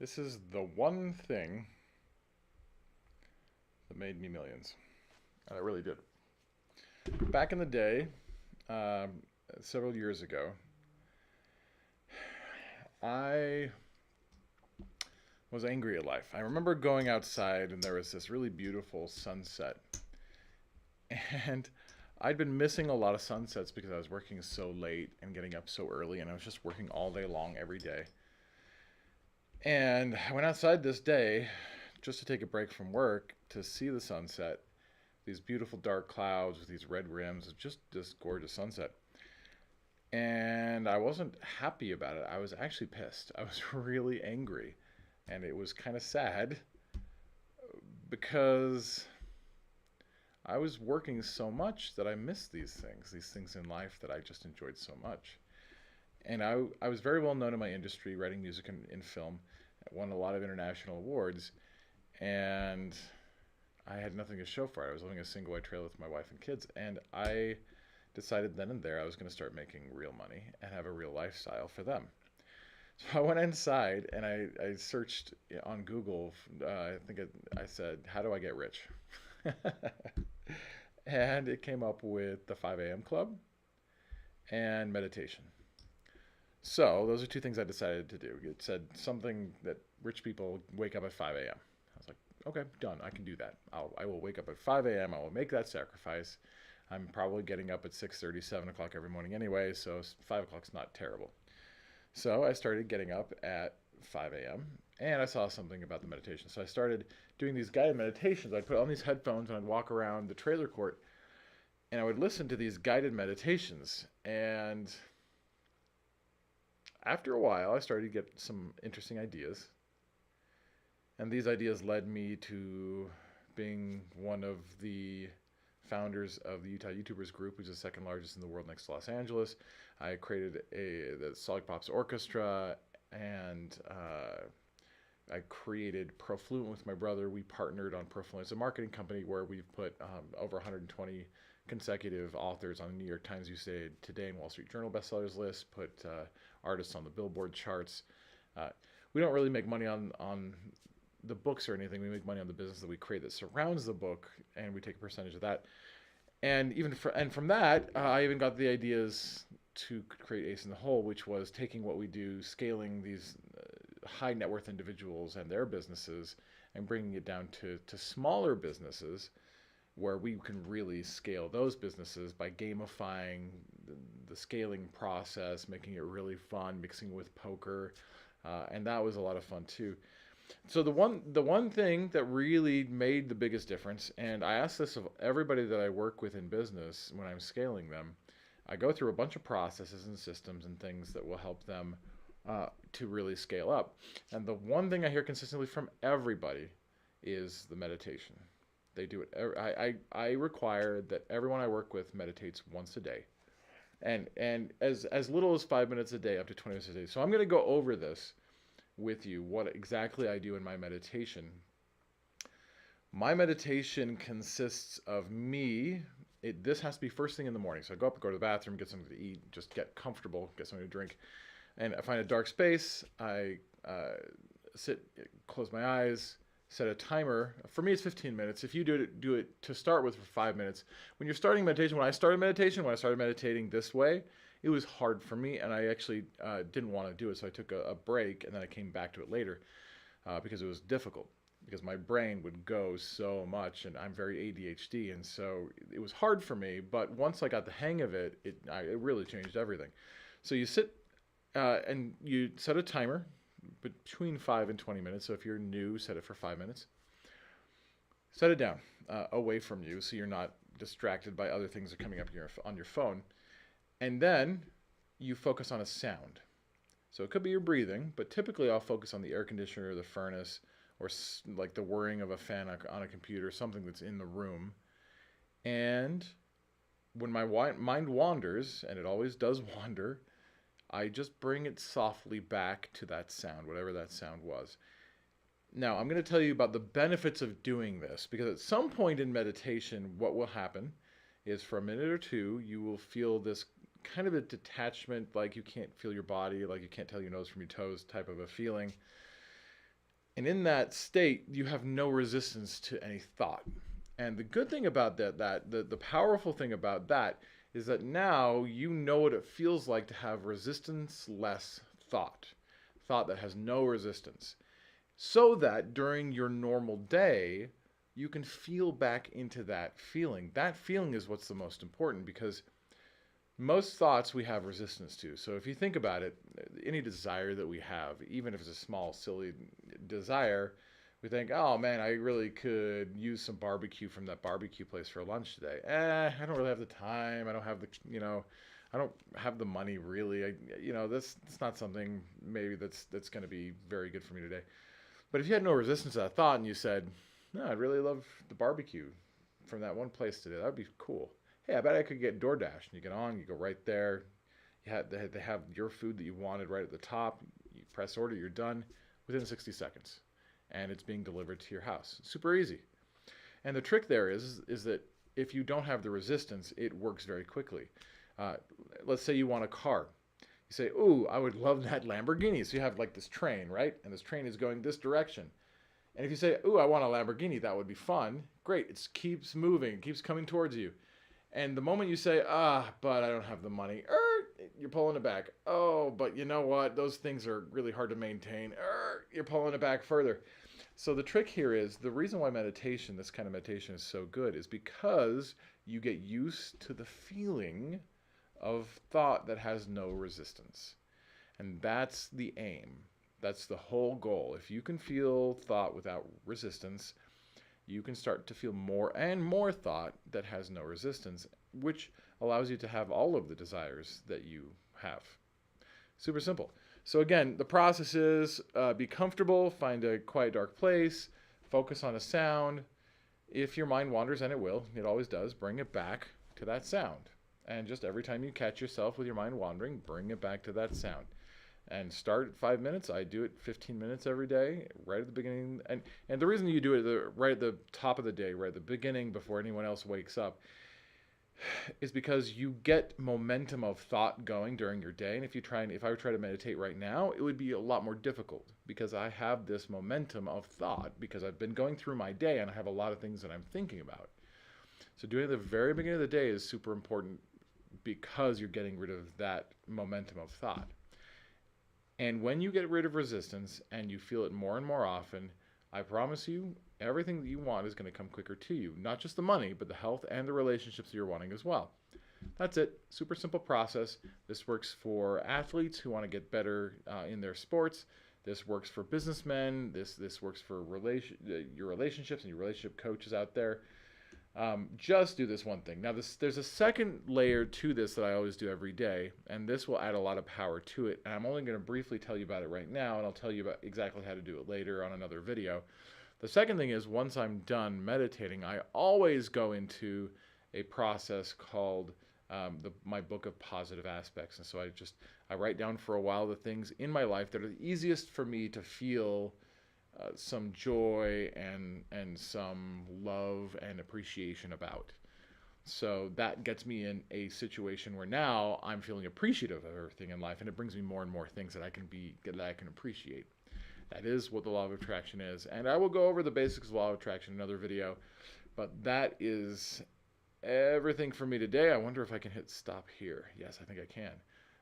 This is the one thing that made me millions. And it really did. Back in the day, several years ago, I was angry at life. I remember going outside and there was this really beautiful sunset. And I'd been missing a lot of sunsets because I was working so late and getting up so early, and I was just working all day long every day. And I went outside this day just to take a break from work to see the sunset. These beautiful dark clouds with these red rims, just this gorgeous sunset. And I wasn't happy about it. I was actually pissed. I was really angry. And it was kind of sad because I was working so much that I missed these things in life that I just enjoyed so much. And I was very well known in my industry, writing music in film, won a lot of international awards, and I had nothing to show for it. I was living a single white trailer with my wife and kids, and I decided then and there I was going to start making real money and have a real lifestyle for them. So I went inside and I searched on Google. I said, "How do I get rich?" And it came up with the 5 a.m. club and meditation. So those are two things I decided to do. It said something that rich people wake up at 5 a.m. I was like, okay, done. I can do that. I will wake up at 5 a.m. I will make that sacrifice. I'm probably getting up at 6:30, 7 o'clock every morning anyway, so 5 o'clock's not terrible. So I started getting up at 5 a.m. and I saw something about the meditation. So I started doing these guided meditations. I'd put on these headphones and I'd walk around the trailer court and I would listen to these guided meditations. And after a while, I started to get some interesting ideas. And these ideas led me to being one of the founders of the Utah YouTubers group, which is the second largest in the world next to Los Angeles. I created the Solid Pops Orchestra, and I created Profluent with my brother. We partnered on Profluent. It's a marketing company where we've put over 120 consecutive authors on the New York Times USA Today and Wall Street Journal bestsellers list, put artists on the Billboard charts. Uh, we don't really make money on the books or anything. We make money on the business that we create that surrounds the book, and we take a percentage of that. And from that, I even got the ideas to create Ace in the Hole, which was taking what we do, scaling these high net worth individuals and their businesses, and bringing it down to smaller businesses where we can really scale those businesses by gamifying the scaling process, making it really fun, mixing with poker, and that was a lot of fun too. So the one thing that really made the biggest difference, and I ask this of everybody that I work with in business when I'm scaling them, I go through a bunch of processes and systems and things that will help them to really scale up. And the one thing I hear consistently from everybody is the meditation. They do it. I require that everyone I work with meditates once a day, and as little as 5 minutes a day, up to 20 minutes a day. So I'm going to go over this with you, what exactly I do in my meditation. My meditation consists of me. This has to be first thing in the morning. So I go up, go to the bathroom, get something to eat, just get comfortable, get something to drink, and I find a dark space. I sit, close my eyes, set a timer. For me, it's 15 minutes. If you do it to start with for 5 minutes. When you're starting meditation, when I started meditating this way, it was hard for me, and I actually didn't want to do it. So I took a break, and then I came back to it later because it was difficult. Because my brain would go so much, and I'm very ADHD, and so it was hard for me. But once I got the hang of it, it really changed everything. So you sit and you set a timer between 5 and 20 minutes. So if you're new, set it for 5 minutes. Set it down away from you so you're not distracted by other things that are coming up on your phone. And then you focus on a sound. So it could be your breathing, but typically I'll focus on the air conditioner, the furnace, or like the whirring of a fan on a computer, something that's in the room. And when my mind wanders, and it always does wander, I just bring it softly back to that sound, whatever that sound was. Now, I'm going to tell you about the benefits of doing this, because at some point in meditation, what will happen is for a minute or two, you will feel this kind of a detachment, like you can't feel your body, like you can't tell your nose from your toes type of a feeling. And in that state, you have no resistance to any thought. And the good thing about the powerful thing about that is that now you know what it feels like to have resistance less thought, thought that has no resistance. So that during your normal day, you can feel back into that feeling. That feeling is what's the most important because most thoughts we have resistance to. So if you think about it, any desire that we have, even if it's a small, silly desire, we think, oh man, I really could use some barbecue from that barbecue place for lunch today. I don't really have the time. I don't have the, I don't have the money really. That's not something maybe that's going to be very good for me today. But if you had no resistance to that thought and you said, no, I'd really love the barbecue from that one place today, that would be cool. Hey, I bet I could get DoorDash. And you get on, you go right there. They have your food that you wanted right at the top. You press order, you're done within 60 seconds. And it's being delivered to your house. Super easy. And the trick there is that if you don't have the resistance, it works very quickly. Uh, let's say you want a car. You say, ooh, I would love that Lamborghini. So you have like this train, right? And this train is going this direction. And if you say, ooh, I want a Lamborghini, that would be fun. Great. It keeps moving, it keeps coming towards you. And the moment you say, but I don't have the money, you're pulling it back. Oh, but you know what? Those things are really hard to maintain. You're pulling it back further. So the trick here is the reason why meditation, this kind of meditation is so good is because you get used to the feeling of thought that has no resistance. And that's the aim. That's the whole goal. If you can feel thought without resistance, you can start to feel more and more thought that has no resistance, which allows you to have all of the desires that you have. Super simple. So again, the process is be comfortable, find a quiet, dark place, focus on a sound. If your mind wanders, and it will, it always does, bring it back to that sound. And just every time you catch yourself with your mind wandering, bring it back to that sound. And start at 5 minutes. I do it 15 minutes every day, right at the beginning. And the reason you do it right at the top of the day, right at the beginning before anyone else wakes up, is because you get momentum of thought going during your day. And if I would try to meditate right now, it would be a lot more difficult because I have this momentum of thought because I've been going through my day and I have a lot of things that I'm thinking about. So doing it at the very beginning of the day is super important because you're getting rid of that momentum of thought. And when you get rid of resistance and you feel it more and more often, I promise you, everything that you want is going to come quicker to you. Not just the money, but the health and the relationships that you're wanting as well. That's it. Super simple process. This works for athletes who want to get better in their sports. This works for businessmen. This works for your relationships and your relationship coaches out there. Just do this one thing. Now, there's a second layer to this that I always do every day, and this will add a lot of power to it. And I'm only going to briefly tell you about it right now, and I'll tell you about exactly how to do it later on another video. The second thing is once I'm done meditating, I always go into a process called my book of positive aspects. And so I write down for a while the things in my life that are the easiest for me to feel some joy and some love and appreciation about. So that gets me in a situation where now I'm feeling appreciative of everything in life, and it brings me more and more things that I can appreciate. That is what the law of attraction is, and I will go over the basics of law of attraction in another video. But that is everything for me today. I wonder if I can hit stop here. Yes, I think I can.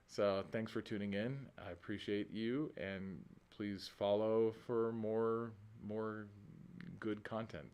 So thanks for tuning in. I appreciate you, and please follow for more good content.